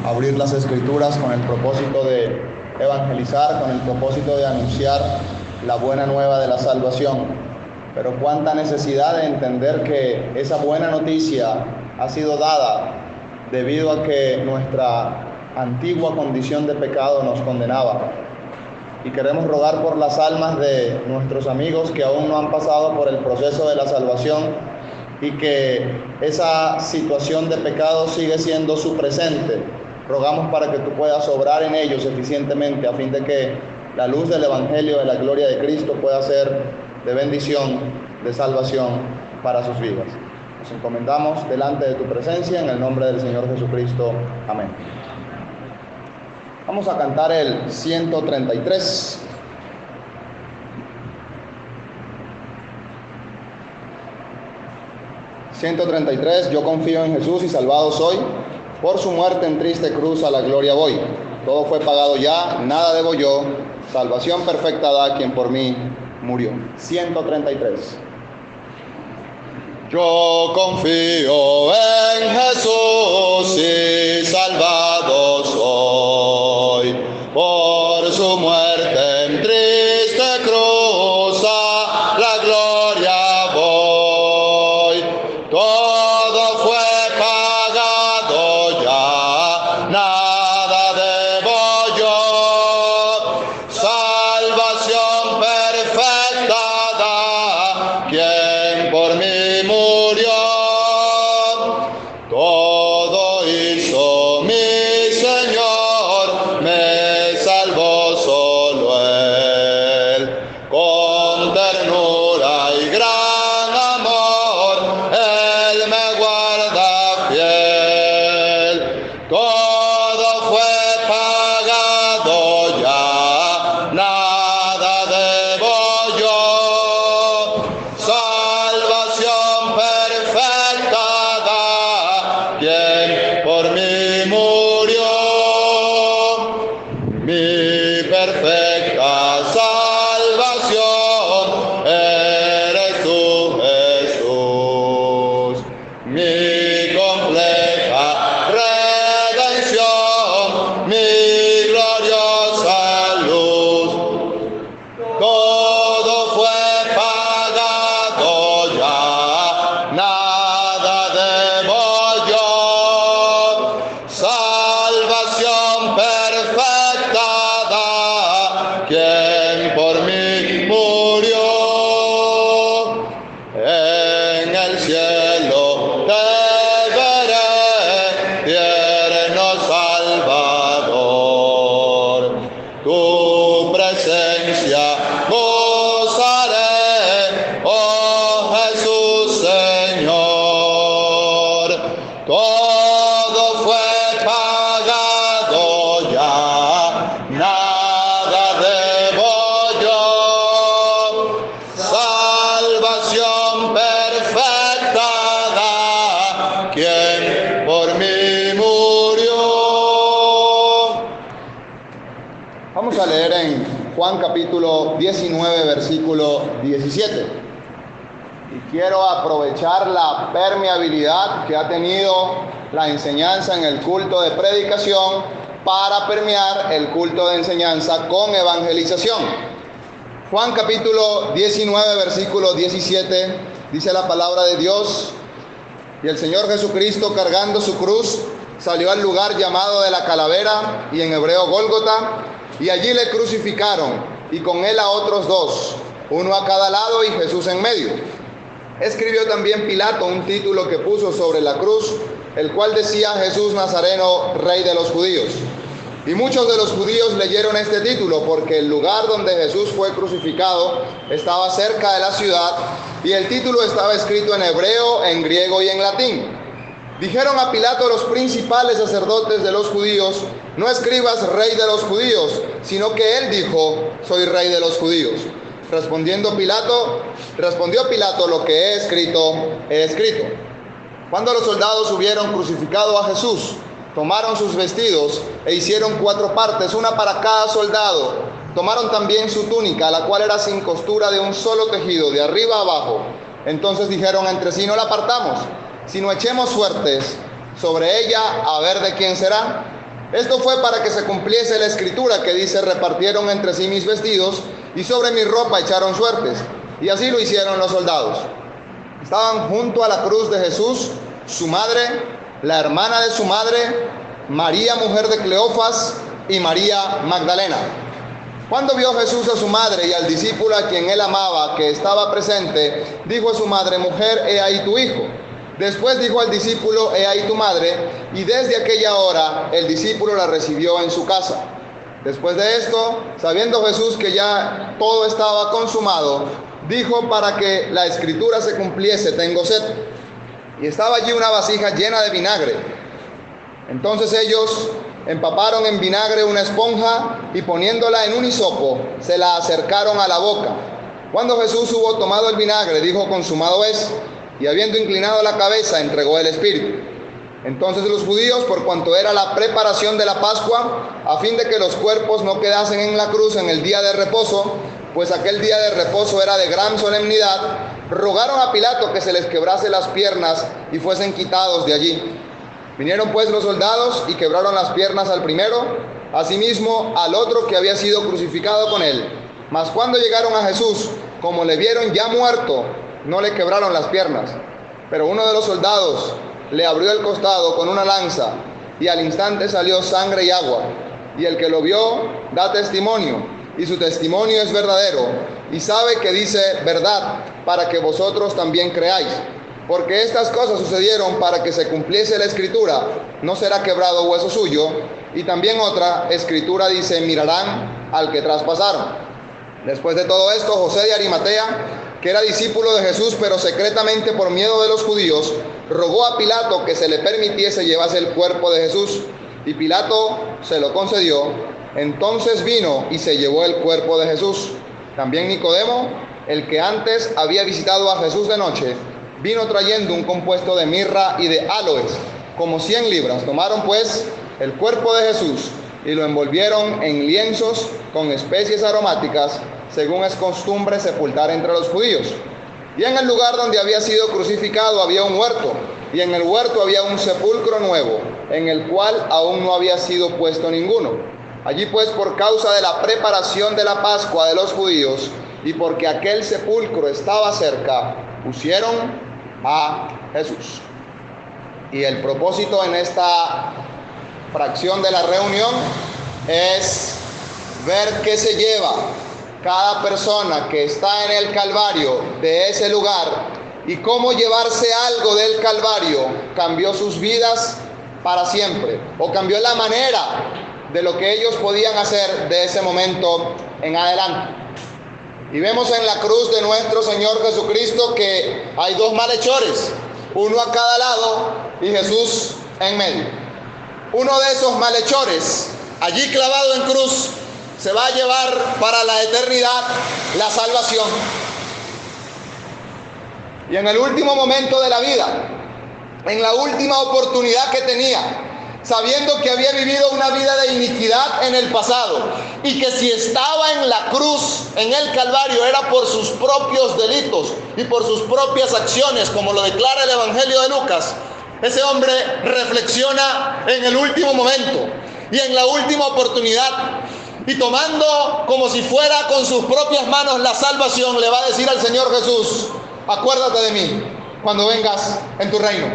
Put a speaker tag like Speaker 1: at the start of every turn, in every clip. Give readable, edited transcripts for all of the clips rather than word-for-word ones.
Speaker 1: abrir las Escrituras con el propósito de evangelizar, con el propósito de anunciar la buena nueva de la salvación. Pero cuánta necesidad de entender que esa buena noticia ha sido dada debido a que nuestra antigua condición de pecado nos condenaba. Y queremos rogar por las almas de nuestros amigos que aún no han pasado por el proceso de la salvación y que esa situación de pecado sigue siendo su presente. Rogamos para que tú puedas obrar en ellos eficientemente a fin de que la luz del Evangelio de la gloria de Cristo pueda ser de bendición, de salvación para sus vidas. Nos encomendamos delante de tu presencia en el nombre del Señor Jesucristo. Amén. Vamos a cantar el 133. Yo confío en Jesús y salvado soy. Por su muerte en triste cruz a la gloria voy. Todo fue pagado ya, nada debo yo. Salvación perfecta da quien por mí murió. 133. Yo confío en Jesús y salvado soy. Por su muerte en triste cruz a la gloria voy. Todo fue pagado ya, nada debo yo. Salvación perfecta da quien por mí murió. Todo hizo mi Señor, me salvó solo Él. Con ternura y gran amor, Él me guarda fiel. Todo fue pagado ya, nada debo yo. Salvación perfecta da quien por mí murió. Mi perfecta salvación eres tú, Jesús. Mi compleja redención, mi gloriosa luz. Todo fue pagado ya, nada debo yo. Salvación perfecta da quien por mí murió. En el cielo te veré, tierno Salvador. Tu presencia gozaré, oh Jesús Señor. Todo fue pagado ya, nada debo yo. Salvación perfecta da quien por mí murió. Vamos a leer en Juan capítulo 19, versículo 17. Y quiero aprovechar la permeabilidad que ha tenido la enseñanza en el culto de predicación para permear el culto de enseñanza con evangelización. Juan capítulo 19, versículo 17, dice la palabra de Dios: y el Señor Jesucristo, cargando su cruz, salió al lugar llamado de la Calavera, y en hebreo Gólgota, y allí le crucificaron, y con él a otros dos, uno a cada lado y Jesús en medio. Escribió también Pilato un título que puso sobre la cruz, el cual decía: Jesús Nazareno, Rey de los Judíos. Y muchos de los judíos leyeron este título porque el lugar donde Jesús fue crucificado estaba cerca de la ciudad, y el título estaba escrito en hebreo, en griego y en latín. Dijeron a Pilato los principales sacerdotes de los judíos: no escribas Rey de los Judíos, sino que él dijo: soy Rey de los Judíos. Respondió Pilato: lo que he escrito, he escrito. Cuando los soldados hubieron crucificado a Jesús, tomaron sus vestidos e hicieron 4 partes, una para cada soldado. Tomaron también su túnica, la cual era sin costura, de un solo tejido, de arriba a abajo. Entonces dijeron entre sí: no la partamos, sino echemos suertes sobre ella, a ver de quién será. Esto fue para que se cumpliese la escritura que dice: repartieron entre sí mis vestidos y sobre mi ropa echaron suertes. Y así lo hicieron los soldados. Estaban junto a la cruz de Jesús su madre, la hermana de su madre, María, mujer de Cleofas, y María Magdalena. Cuando vio Jesús a su madre y al discípulo a quien él amaba, que estaba presente, dijo a su madre: mujer, he ahí tu hijo. Después dijo al discípulo: he ahí tu madre. Y desde aquella hora el discípulo la recibió en su casa. Después de esto, sabiendo Jesús que ya todo estaba consumado, dijo: para que la escritura se cumpliese, tengo sed. Y estaba allí una vasija llena de vinagre. Entonces ellos empaparon en vinagre una esponja y poniéndola en un hisopo, se la acercaron a la boca. Cuando Jesús hubo tomado el vinagre, dijo: consumado es. Y habiendo inclinado la cabeza, entregó el espíritu. Entonces los judíos, por cuanto era la preparación de la Pascua, a fin de que los cuerpos no quedasen en la cruz en el día de reposo, pues aquel día de reposo era de gran solemnidad, rogaron a Pilato que se les quebrase las piernas y fuesen quitados de allí. Vinieron pues los soldados y quebraron las piernas al primero, asimismo al otro que había sido crucificado con él. Mas cuando llegaron a Jesús, como le vieron ya muerto, no le quebraron las piernas. Pero uno de los soldados le abrió el costado con una lanza, y al instante salió sangre y agua. Y el que lo vio da testimonio, y su testimonio es verdadero, y sabe que dice verdad, para que vosotros también creáis. Porque estas cosas sucedieron para que se cumpliese la escritura: no será quebrado hueso suyo. Y también otra escritura dice: mirarán al que traspasaron. Después de todo esto, José de Arimatea, que era discípulo de Jesús, pero secretamente por miedo de los judíos, rogó a Pilato que se le permitiese llevarse el cuerpo de Jesús. Y Pilato se lo concedió. Entonces vino y se llevó el cuerpo de Jesús. También Nicodemo, el que antes había visitado a Jesús de noche, vino trayendo un compuesto de mirra y de áloes, como 100 libras. Tomaron pues el cuerpo de Jesús y lo envolvieron en lienzos con especies aromáticas, según es costumbre sepultar entre los judíos. Y en el lugar donde había sido crucificado había un huerto, y en el huerto había un sepulcro nuevo, en el cual aún no había sido puesto ninguno. Allí pues, por causa de la preparación de la Pascua de los judíos, y porque aquel sepulcro estaba cerca, pusieron a Jesús. Y el propósito en esta fracción de la reunión es ver qué se lleva cada persona que está en el Calvario de ese lugar, y cómo llevarse algo del Calvario cambió sus vidas para siempre, o cambió la manera de lo que ellos podían hacer de ese momento en adelante. Y vemos en la cruz de nuestro Señor Jesucristo que hay dos malhechores, uno a cada lado y Jesús en medio. Uno de esos malhechores, allí clavado en cruz, se va a llevar para la eternidad la salvación. Y en el último momento de la vida, en la última oportunidad que tenía, sabiendo que había vivido una vida de iniquidad en el pasado, y que si estaba en la cruz, en el Calvario, era por sus propios delitos y por sus propias acciones, como lo declara el Evangelio de Lucas, ese hombre reflexiona en el último momento y en la última oportunidad, y tomando como si fuera con sus propias manos la salvación, le va a decir al Señor Jesús: acuérdate de mí cuando vengas en tu reino.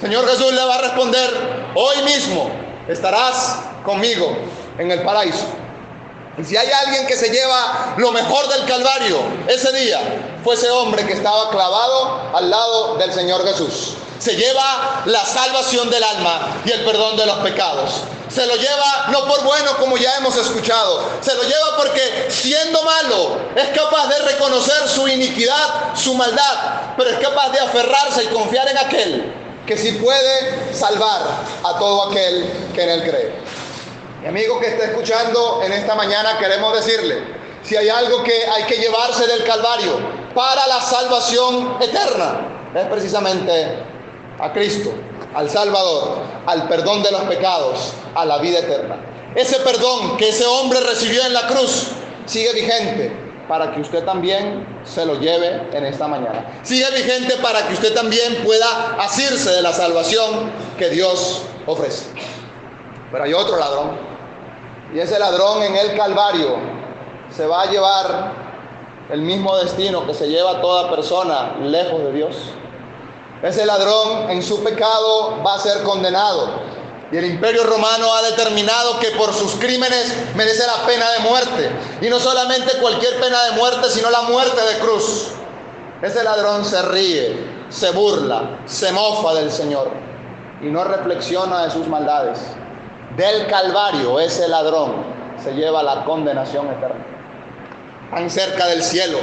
Speaker 1: Señor Jesús le va a responder: hoy mismo estarás conmigo en el paraíso. Y si hay alguien que se lleva lo mejor del Calvario ese día, fue ese hombre que estaba clavado al lado del Señor Jesús. Se lleva la salvación del alma y el perdón de los pecados. Se lo lleva no por bueno, como ya hemos escuchado. Se lo lleva porque, siendo malo, es capaz de reconocer su iniquidad, su maldad, pero es capaz de aferrarse y confiar en aquel que sí puede salvar a todo aquel que en él cree. Mi amigo que está escuchando en esta mañana, queremos decirle: si hay algo que hay que llevarse del Calvario para la salvación eterna, es precisamente a Cristo, al Salvador, al perdón de los pecados, a la vida eterna. Ese perdón que ese hombre recibió en la cruz sigue vigente para que usted también se lo lleve en esta mañana. Sigue vigente para que usted también pueda asirse de la salvación que Dios ofrece. Pero hay otro ladrón. Y ese ladrón en el Calvario se va a llevar el mismo destino que se lleva toda persona lejos de Dios. Ese ladrón en su pecado va a ser condenado. Y el Imperio Romano ha determinado que por sus crímenes merece la pena de muerte. Y no solamente cualquier pena de muerte, sino la muerte de cruz. Ese ladrón se ríe, se burla, se mofa del Señor y no reflexiona de sus maldades. Del Calvario ese ladrón se lleva la condenación eterna. Tan cerca del cielo,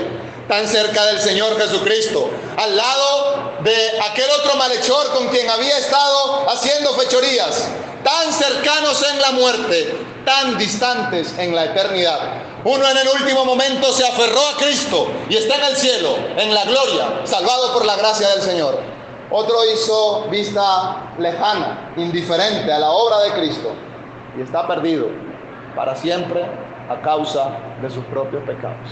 Speaker 1: tan cerca del Señor Jesucristo, al lado de aquel otro malhechor con quien había estado haciendo fechorías, tan cercanos en la muerte, tan distantes en la eternidad. Uno en el último momento se aferró a Cristo y está en el cielo, en la gloria, salvado por la gracia del Señor. Otro hizo vista lejana, indiferente a la obra de Cristo y está perdido para siempre a causa de sus propios pecados.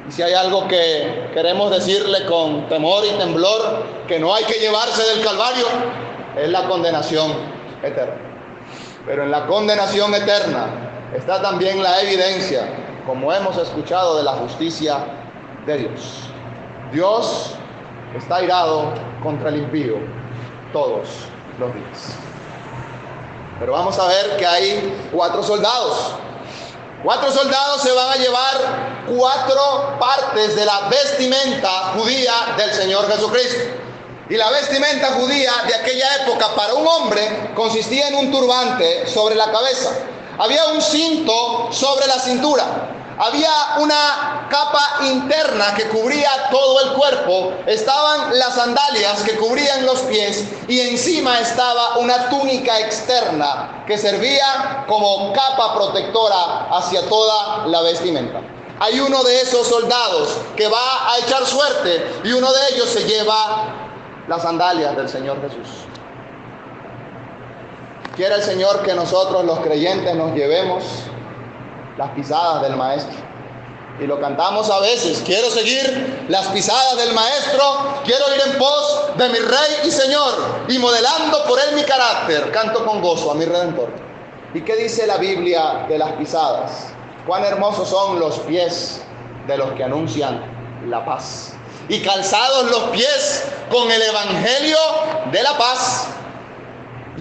Speaker 1: Y si hay algo que queremos decirle con temor y temblor que no hay que llevarse del Calvario, es la condenación eterna. Pero en la condenación eterna está también la evidencia, como hemos escuchado, de la justicia de Dios. Dios está irado contra el impío todos los días. Pero vamos a ver que hay 4 soldados. 4 soldados se van a llevar 4 partes de la vestimenta judía del Señor Jesucristo. Y la vestimenta judía de aquella época para un hombre consistía en un turbante sobre la cabeza. Había un cinto sobre la cintura. Había una capa interna que cubría todo el cuerpo. Estaban las sandalias que cubrían los pies. Y encima estaba una túnica externa que servía como capa protectora hacia toda la vestimenta. Hay uno de esos soldados que va a echar suerte y uno de ellos se lleva las sandalias del Señor Jesús. Quiere el Señor que nosotros los creyentes nos llevemos las pisadas del Maestro. Y lo cantamos a veces: quiero seguir las pisadas del Maestro, quiero ir en pos de mi Rey y Señor, y modelando por Él mi carácter, canto con gozo a mi Redentor. ¿Y qué dice la Biblia de las pisadas? Cuán hermosos son los pies de los que anuncian la paz. Y calzados los pies con el Evangelio de la paz.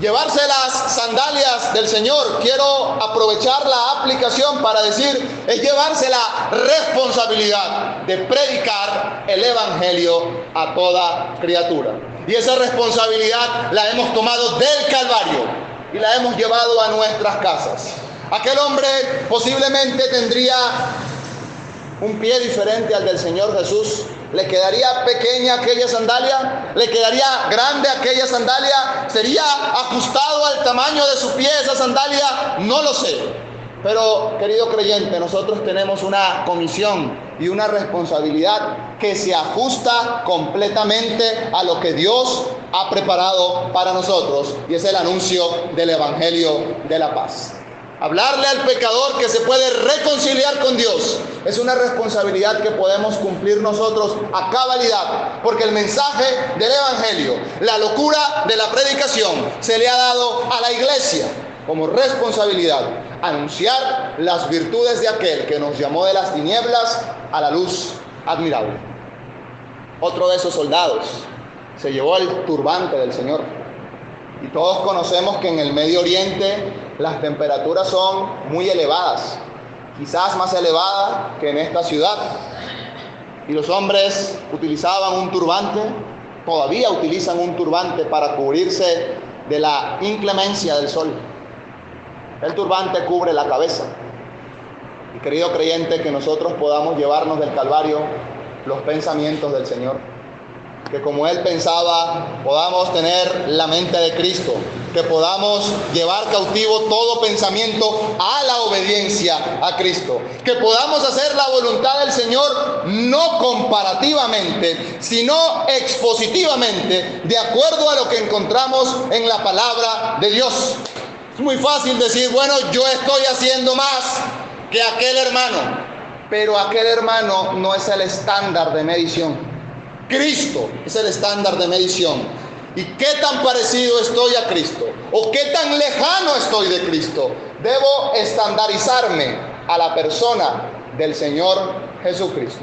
Speaker 1: Llevarse las sandalias del Señor, quiero aprovechar la aplicación para decir, es llevarse la responsabilidad de predicar el Evangelio a toda criatura. Y esa responsabilidad la hemos tomado del Calvario y la hemos llevado a nuestras casas. Aquel hombre posiblemente tendría un pie diferente al del Señor Jesús. ¿Le quedaría pequeña aquella sandalia? ¿Le quedaría grande aquella sandalia? ¿Sería ajustado al tamaño de su pie esa sandalia? No lo sé. Pero, querido creyente, nosotros tenemos una comisión y una responsabilidad que se ajusta completamente a lo que Dios ha preparado para nosotros, y es el anuncio del Evangelio de la paz. Hablarle al pecador que se puede reconciliar con Dios es una responsabilidad que podemos cumplir nosotros a cabalidad, porque el mensaje del Evangelio, la locura de la predicación, se le ha dado a la iglesia como responsabilidad: anunciar las virtudes de aquel que nos llamó de las tinieblas a la luz admirable. Otro de esos soldados se llevó el turbante del Señor. Y todos conocemos que en el Medio Oriente las temperaturas son muy elevadas, quizás más elevadas que en esta ciudad. Y los hombres utilizaban un turbante, todavía utilizan un turbante para cubrirse de la inclemencia del sol. El turbante cubre la cabeza. Y querido creyente, que nosotros podamos llevarnos del Calvario los pensamientos del Señor. Que como Él pensaba, podamos tener la mente de Cristo, que podamos llevar cautivo todo pensamiento a la obediencia a Cristo, que podamos hacer la voluntad del Señor no comparativamente, sino expositivamente, de acuerdo a lo que encontramos en la palabra de Dios. Es muy fácil decir, bueno, yo estoy haciendo más que aquel hermano, pero aquel hermano no es el estándar de medición. Cristo es el estándar de medición. ¿Y qué tan parecido estoy a Cristo? ¿O qué tan lejano estoy de Cristo? Debo estandarizarme a la persona del Señor Jesucristo.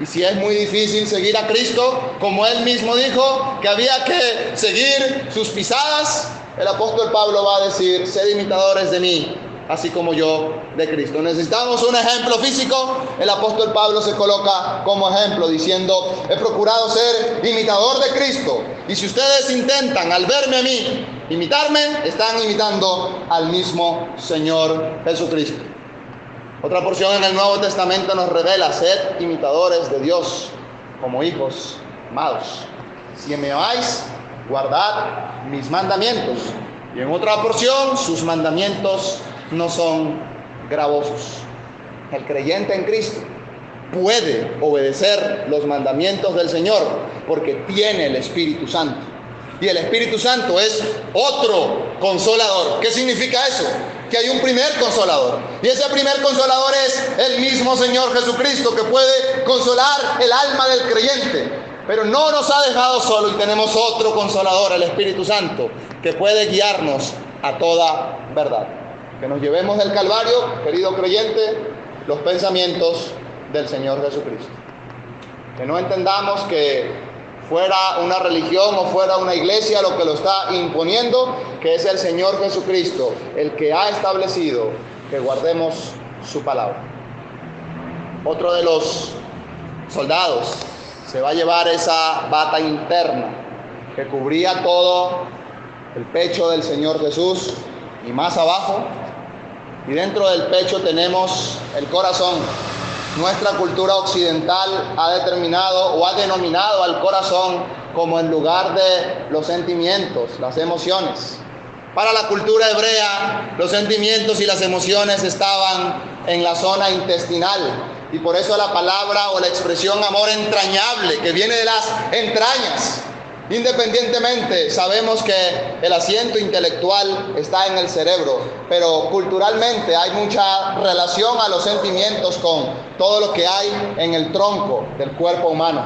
Speaker 1: Y si es muy difícil seguir a Cristo, como Él mismo dijo que había que seguir sus pisadas, el apóstol Pablo va a decir: sed imitadores de mí, así como yo de Cristo. Necesitamos un ejemplo físico. El apóstol Pablo se coloca como ejemplo diciendo: he procurado ser imitador de Cristo. Y si ustedes intentan, al verme a mí, imitarme, están imitando al mismo Señor Jesucristo. Otra porción en el Nuevo Testamento nos revela: sed imitadores de Dios como hijos amados. Si me amáis, guardad mis mandamientos. Y en otra porción: sus mandamientos no son gravosos. El creyente en Cristo puede obedecer los mandamientos del Señor porque tiene el Espíritu Santo. Y el Espíritu Santo es otro consolador. ¿Qué significa eso? Que hay un primer consolador. Y ese primer consolador es el mismo Señor Jesucristo, que puede consolar el alma del creyente. Pero no nos ha dejado solo, y tenemos otro consolador, el Espíritu Santo, que puede guiarnos a toda verdad. Que nos llevemos del Calvario, querido creyente, los pensamientos del Señor Jesucristo. Que no entendamos que fuera una religión o fuera una iglesia lo que lo está imponiendo, que es el Señor Jesucristo el que ha establecido que guardemos su palabra. Otro de los soldados se va a llevar esa bata interna que cubría todo el pecho del Señor Jesús y más abajo, y dentro del pecho tenemos el corazón. Nuestra cultura occidental ha determinado o ha denominado al corazón como el lugar de los sentimientos, las emociones. Para la cultura hebrea, los sentimientos y las emociones estaban en la zona intestinal. Y por eso la palabra o la expresión amor entrañable, que viene de las entrañas. Independientemente, sabemos que el asiento intelectual está en el cerebro, pero culturalmente hay mucha relación a los sentimientos con todo lo que hay en el tronco del cuerpo humano.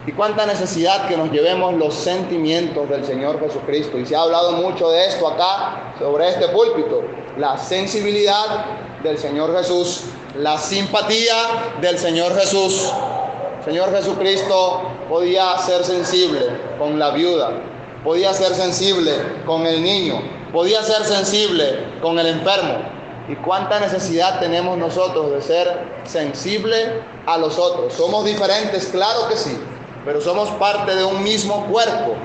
Speaker 1: Y cuánta necesidad que nos llevemos los sentimientos del Señor Jesucristo. Y se ha hablado mucho de esto acá, sobre este púlpito. La sensibilidad del Señor Jesús, la simpatía del Señor Jesús. Señor Jesucristo podía ser sensible con la viuda, podía ser sensible con el niño, podía ser sensible con el enfermo. ¿Y cuánta necesidad tenemos nosotros de ser sensibles a los otros? Somos diferentes, claro que sí, pero somos parte de un mismo cuerpo.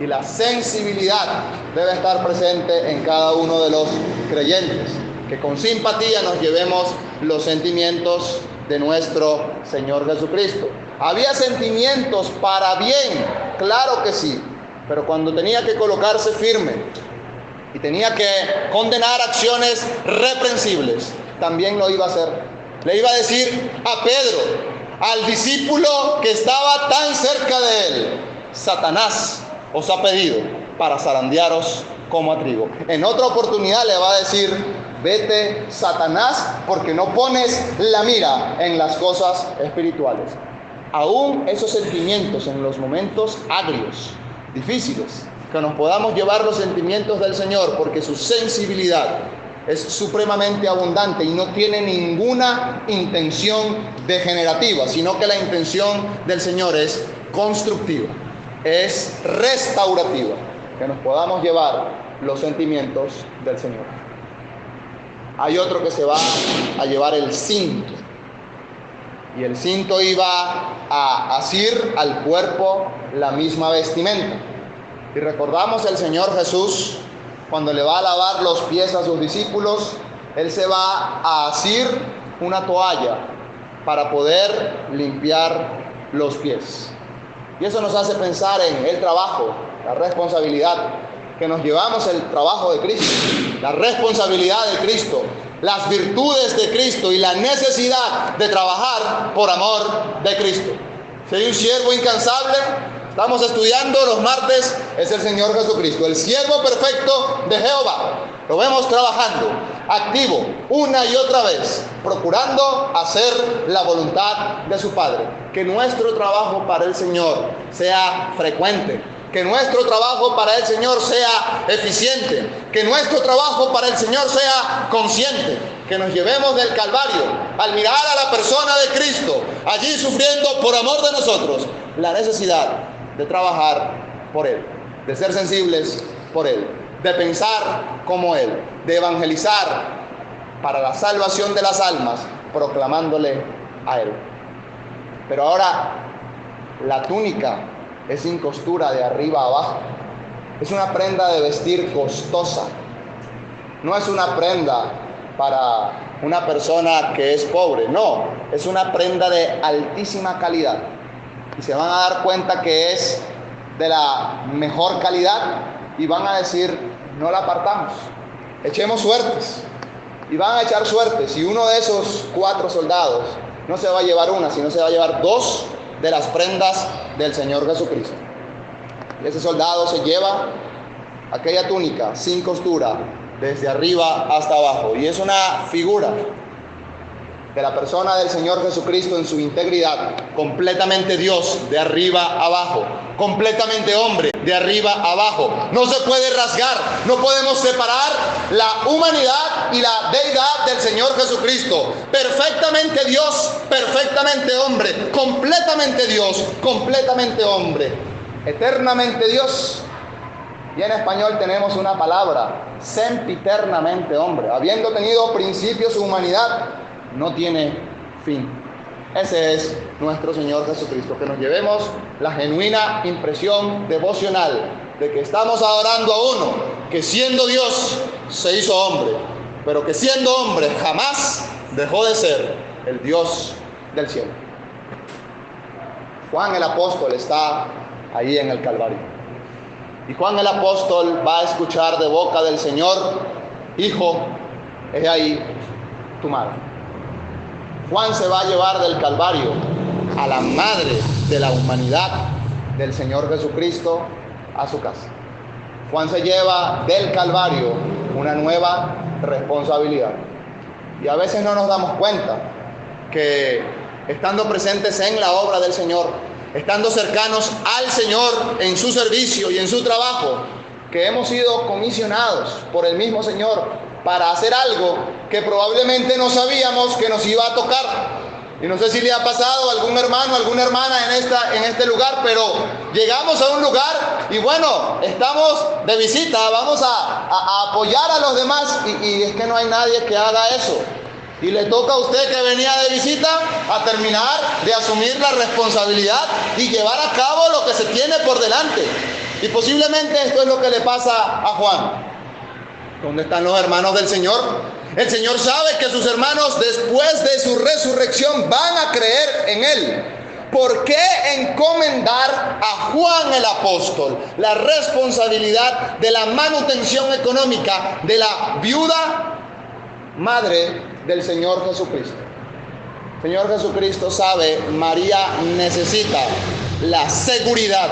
Speaker 1: Y la sensibilidad debe estar presente en cada uno de los creyentes. Que con simpatía nos llevemos los sentimientos de nuestro Señor Jesucristo. ¿Había sentimientos para bien? Claro que sí, pero cuando tenía que colocarse firme y tenía que condenar acciones reprensibles, también lo iba a hacer. Le iba a decir a Pedro, al discípulo que estaba tan cerca de él: Satanás os ha pedido para zarandearos como a trigo. En otra oportunidad le va a decir: vete, Satanás, porque no pones la mira en las cosas espirituales. Aún esos sentimientos en los momentos agrios, difíciles, que nos podamos llevar los sentimientos del Señor, porque su sensibilidad es supremamente abundante y no tiene ninguna intención degenerativa, sino que la intención del Señor es constructiva, es restaurativa, que nos podamos llevar los sentimientos del Señor. Hay otro que se va a llevar el cinto. Y el cinto iba a asir al cuerpo la misma vestimenta. Y recordamos el Señor Jesús, cuando le va a lavar los pies a sus discípulos, Él se va a asir una toalla para poder limpiar los pies. Y eso nos hace pensar en el trabajo, la responsabilidad, que nos llevamos el trabajo de Cristo, la responsabilidad de Cristo, las virtudes de Cristo y la necesidad de trabajar por amor de Cristo. Si hay un siervo incansable, estamos estudiando los martes, es el Señor Jesucristo, el siervo perfecto de Jehová. Lo vemos trabajando, activo, una y otra vez, procurando hacer la voluntad de su Padre. Que nuestro trabajo para el Señor sea frecuente, Que nuestro trabajo para el Señor sea eficiente, que nuestro trabajo para el Señor sea consciente, que nos llevemos del Calvario al mirar a la persona de Cristo, allí sufriendo por amor de nosotros, la necesidad de trabajar por Él, de ser sensibles por Él, de pensar como Él, de evangelizar para la salvación de las almas, proclamándole a Él. Pero ahora la túnica es sin costura de arriba a abajo. Es una prenda de vestir costosa. No es una prenda para una persona que es pobre. No, es una prenda de altísima calidad. Y se van a dar cuenta que es de la mejor calidad y van a decir, no la apartamos. Echemos suertes. Y van a echar suertes. Y uno de esos 4 soldados no se va a llevar una, sino se va a llevar 2 de las prendas del Señor Jesucristo. Y ese soldado se lleva aquella túnica sin costura desde arriba hasta abajo, y es una figura de la persona del Señor Jesucristo en su integridad, completamente Dios de arriba a abajo, completamente hombre de arriba a abajo. No se puede rasgar, no podemos separar la humanidad y la deidad del Señor Jesucristo. Perfectamente Dios, perfectamente hombre, completamente Dios, completamente hombre, eternamente Dios. Y en español tenemos una palabra, sempiternamente hombre, habiendo tenido principio su humanidad, no tiene fin. Ese es nuestro Señor Jesucristo. Que nos llevemos la genuina impresión devocional de que estamos adorando a uno que siendo Dios se hizo hombre, pero que siendo hombre jamás dejó de ser el Dios del cielo. Juan el apóstol está ahí en el Calvario. Y Juan el apóstol va a escuchar de boca del Señor: Hijo, he ahí tu madre. Juan se va a llevar del Calvario a la madre de la humanidad del Señor Jesucristo a su casa. Juan se lleva del Calvario una nueva responsabilidad. Y a veces no nos damos cuenta que estando presentes en la obra del Señor, estando cercanos al Señor en su servicio y en su trabajo, que hemos sido comisionados por el mismo Señor para hacer algo que probablemente no sabíamos que nos iba a tocar. Y no sé si le ha pasado a algún hermano, alguna hermana en este lugar, pero llegamos a un lugar y bueno, estamos de visita, vamos a apoyar a los demás y es que no hay nadie que haga eso. Y le toca a usted, que venía de visita, a terminar de asumir la responsabilidad y llevar a cabo lo que se tiene por delante. Y posiblemente esto es lo que le pasa a Juan. ¿Dónde están los hermanos del Señor? El Señor sabe que sus hermanos después de su resurrección van a creer en Él. ¿Por qué encomendar a Juan el apóstol la responsabilidad de la manutención económica de la viuda madre del Señor Jesucristo? El Señor Jesucristo sabe, María necesita la seguridad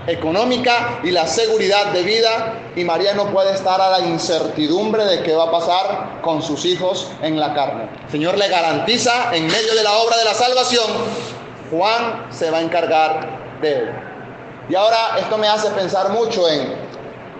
Speaker 1: económica y la seguridad de vida, y María no puede estar a la incertidumbre de qué va a pasar con sus hijos en la carne. El Señor le garantiza en medio de la obra de la salvación: Juan se va a encargar de él. Y ahora esto me hace pensar mucho en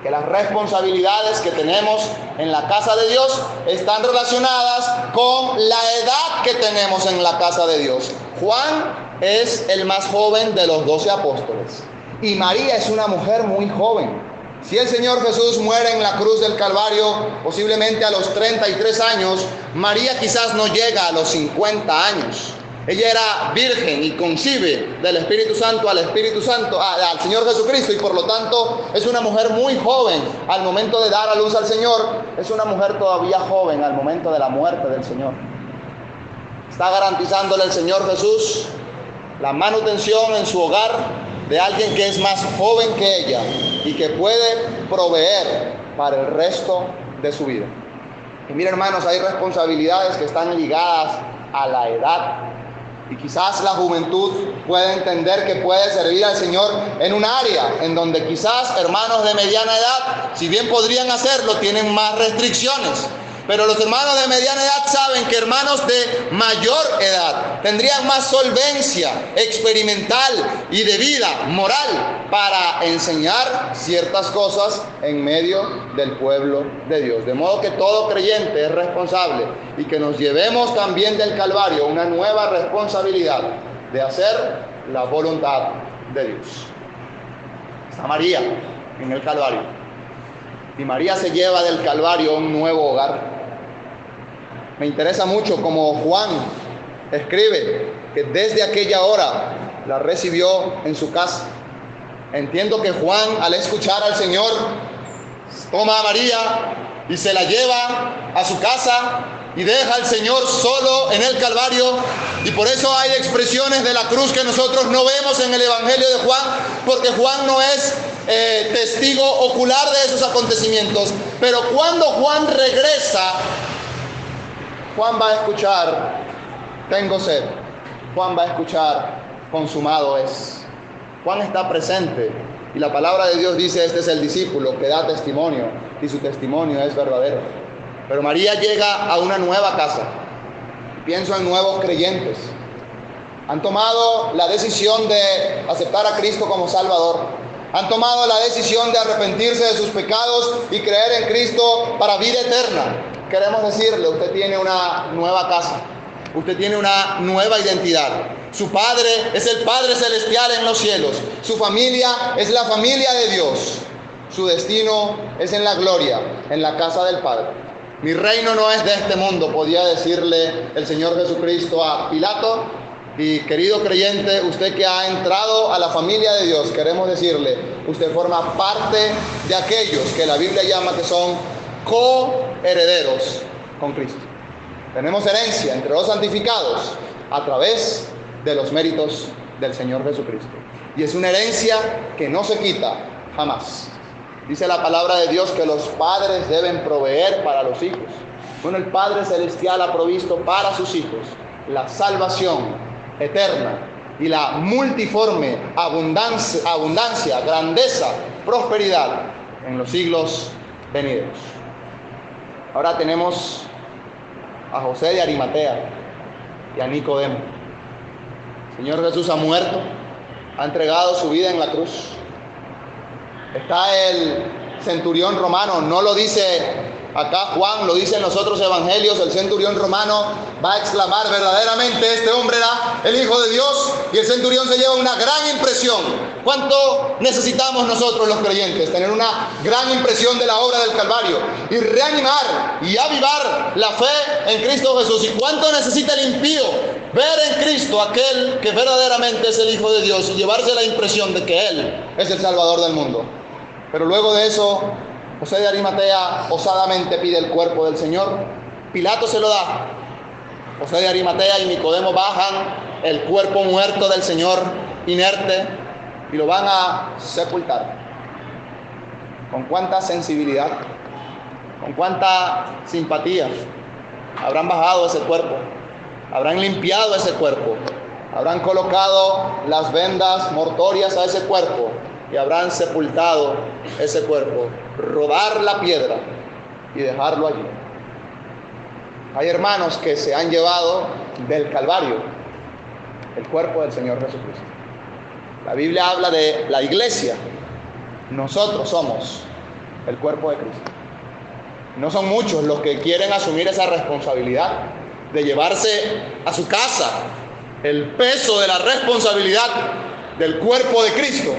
Speaker 1: que las responsabilidades que tenemos en la casa de Dios están relacionadas con la edad que tenemos en la casa de Dios. Juan es el más joven de los 12 apóstoles. Y María es una mujer muy joven. Si el Señor Jesús muere en la cruz del Calvario, posiblemente a los 33 años, María quizás no llega a los 50 años. Ella era virgen y concibe del Espíritu Santo al Señor Jesucristo, y por lo tanto es una mujer muy joven al momento de dar a luz al Señor. Es una mujer todavía joven al momento de la muerte del Señor. Está garantizándole el Señor Jesús la manutención en su hogar de alguien que es más joven que ella y que puede proveer para el resto de su vida. Y mira, hermanos, hay responsabilidades que están ligadas a la edad, y quizás la juventud puede entender que puede servir al Señor en un área en donde quizás hermanos de mediana edad, si bien podrían hacerlo, tienen más restricciones. Pero los hermanos de mediana edad saben que hermanos de mayor edad tendrían más solvencia experimental y de vida moral para enseñar ciertas cosas en medio del pueblo de Dios. De modo que todo creyente es responsable y que nos llevemos también del Calvario una nueva responsabilidad de hacer la voluntad de Dios. Está María en el Calvario. Y María se lleva del Calvario un nuevo hogar. Me interesa mucho como Juan escribe que desde aquella hora la recibió en su casa. Entiendo que Juan, al escuchar al Señor, toma a María y se la lleva a su casa y deja al Señor solo en el Calvario. Y por eso hay expresiones de la cruz que nosotros no vemos en el Evangelio de Juan, porque Juan no es testigo ocular de esos acontecimientos. Pero cuando Juan regresa, Juan va a escuchar, tengo sed. Juan va a escuchar, consumado es. Juan está presente y la palabra de Dios dice, este es el discípulo que da testimonio y su testimonio es verdadero. Pero María llega a una nueva casa. Pienso en nuevos creyentes. Han tomado la decisión de aceptar a Cristo como Salvador. Han tomado la decisión de arrepentirse de sus pecados y creer en Cristo para vida eterna. Queremos decirle, usted tiene una nueva casa. Usted tiene una nueva identidad. Su Padre es el Padre Celestial en los cielos. Su familia es la familia de Dios. Su destino es en la gloria, en la casa del Padre. Mi reino no es de este mundo, podía decirle el Señor Jesucristo a Pilato. Y querido creyente, usted que ha entrado a la familia de Dios, queremos decirle, usted forma parte de aquellos que la Biblia llama que son coherederos con Cristo. Tenemos herencia entre los santificados a través de los méritos del Señor Jesucristo. Y es una herencia que no se quita jamás. Dice la palabra de Dios que los padres deben proveer para los hijos. Bueno, el Padre Celestial ha provisto para sus hijos la salvación eterna y la multiforme abundancia, grandeza, prosperidad en los siglos venideros. Ahora tenemos a José de Arimatea y a Nicodemo. El Señor Jesús ha muerto, ha entregado su vida en la cruz. Está el centurión romano, no lo dice acá Juan, lo dice en los otros evangelios. El centurión romano va a exclamar, verdaderamente este hombre era el Hijo de Dios, y el centurión se lleva una gran impresión. ¿Cuánto necesitamos nosotros los creyentes? Tener una gran impresión de la obra del Calvario y reanimar y avivar la fe en Cristo Jesús. ¿Y cuánto necesita el impío ver en Cristo aquel que verdaderamente es el Hijo de Dios y llevarse la impresión de que Él es el Salvador del mundo? Pero luego de eso, José de Arimatea osadamente pide el cuerpo del Señor. Pilato se lo da. José de Arimatea y Nicodemo bajan el cuerpo muerto del Señor, inerte, y lo van a sepultar. ¿Con cuánta sensibilidad? ¿Con cuánta simpatía habrán bajado ese cuerpo? Habrán limpiado ese cuerpo. Habrán colocado las vendas mortuorias a ese cuerpo y habrán sepultado ese cuerpo, rodar la piedra y dejarlo allí. Hay hermanos que se han llevado del Calvario el cuerpo del Señor Jesucristo. La Biblia habla de la iglesia. Nosotros somos el cuerpo de Cristo. No son muchos los que quieren asumir esa responsabilidad de llevarse a su casa el peso de la responsabilidad del cuerpo de Cristo.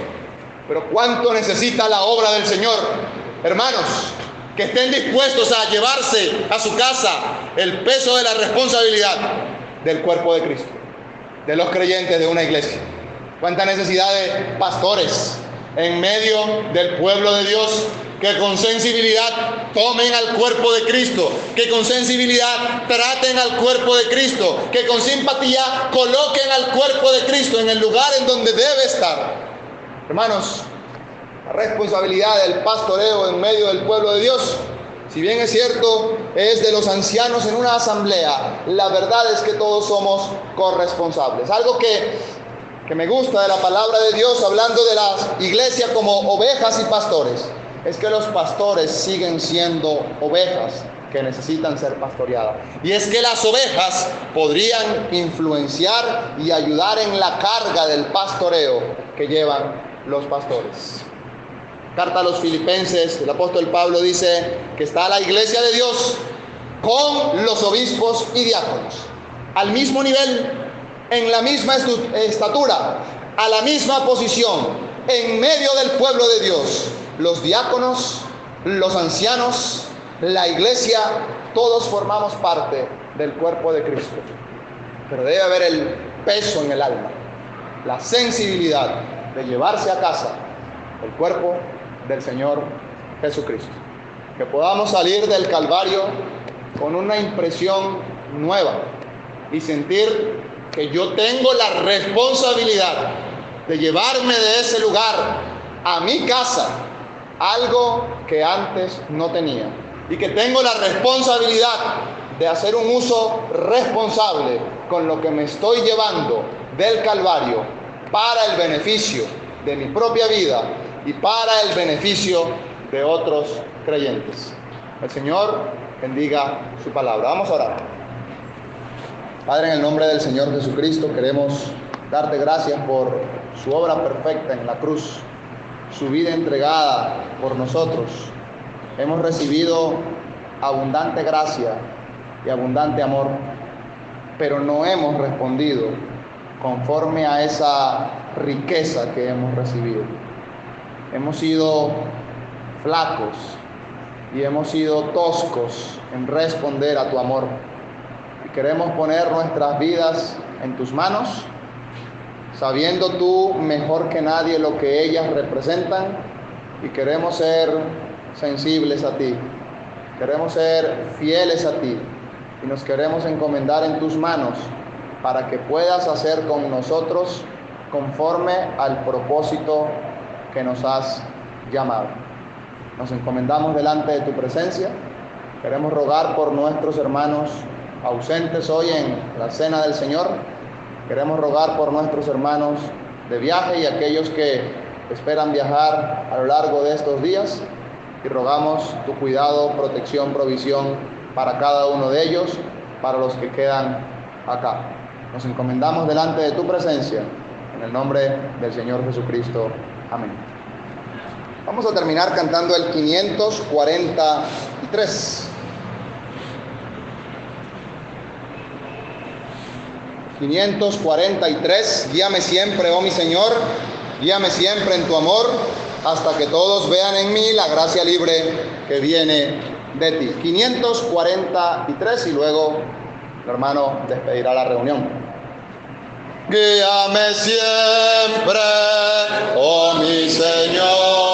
Speaker 1: Pero ¿cuánto necesita la obra del Señor? Hermanos, que estén dispuestos a llevarse a su casa el peso de la responsabilidad del cuerpo de Cristo, de los creyentes de una iglesia. ¿Cuánta necesidad de pastores en medio del pueblo de Dios que con sensibilidad tomen al cuerpo de Cristo, que con sensibilidad traten al cuerpo de Cristo, que con simpatía coloquen al cuerpo de Cristo en el lugar en donde debe estar? Hermanos, la responsabilidad del pastoreo en medio del pueblo de Dios, si bien es cierto, es de los ancianos en una asamblea, la verdad es que todos somos corresponsables. Algo que me gusta de la palabra de Dios, hablando de la iglesia como ovejas y pastores, es que los pastores siguen siendo ovejas que necesitan ser pastoreadas. Y es que las ovejas podrían influenciar y ayudar en la carga del pastoreo que llevan los pastores. Carta a los Filipenses, el apóstol Pablo dice que está la iglesia de Dios con los obispos y diáconos al mismo nivel, en la misma estatura, a la misma posición, en medio del pueblo de Dios. Los diáconos, los ancianos, la iglesia, todos formamos parte del cuerpo de Cristo. Pero debe haber el peso en el alma, la sensibilidad de llevarse a casa el cuerpo del Señor Jesucristo. Que podamos salir del Calvario con una impresión nueva y sentir que yo tengo la responsabilidad de llevarme de ese lugar a mi casa, algo que antes no tenía, y que tengo la responsabilidad de hacer un uso responsable con lo que me estoy llevando del Calvario para el beneficio de mi propia vida y para el beneficio de otros creyentes. El Señor bendiga su palabra. Vamos a orar. Padre, en el nombre del Señor Jesucristo, queremos darte gracias por su obra perfecta en la cruz, su vida entregada por nosotros. Hemos recibido abundante gracia y abundante amor, pero no hemos respondido conforme a esa riqueza que hemos recibido. Hemos sido flacos y hemos sido toscos en responder a tu amor. Y queremos poner nuestras vidas en tus manos, sabiendo tú mejor que nadie lo que ellas representan, y queremos ser sensibles a ti, queremos ser fieles a ti, y nos queremos encomendar en tus manos para que puedas hacer con nosotros conforme al propósito que nos has llamado. Nos encomendamos delante de tu presencia. Queremos rogar por nuestros hermanos ausentes hoy en la cena del Señor. Queremos rogar por nuestros hermanos de viaje y aquellos que esperan viajar a lo largo de estos días, y rogamos tu cuidado, protección, provisión para cada uno de ellos, para los que quedan acá. Nos encomendamos delante de tu presencia, en el nombre del Señor Jesucristo. Amén. Vamos a terminar cantando el 543. 543, guíame siempre, oh mi Señor, guíame siempre en tu amor, hasta que todos vean en mí la gracia libre que viene de ti. 543, y luego el hermano despedirá la reunión. Guíame siempre, oh mi Señor.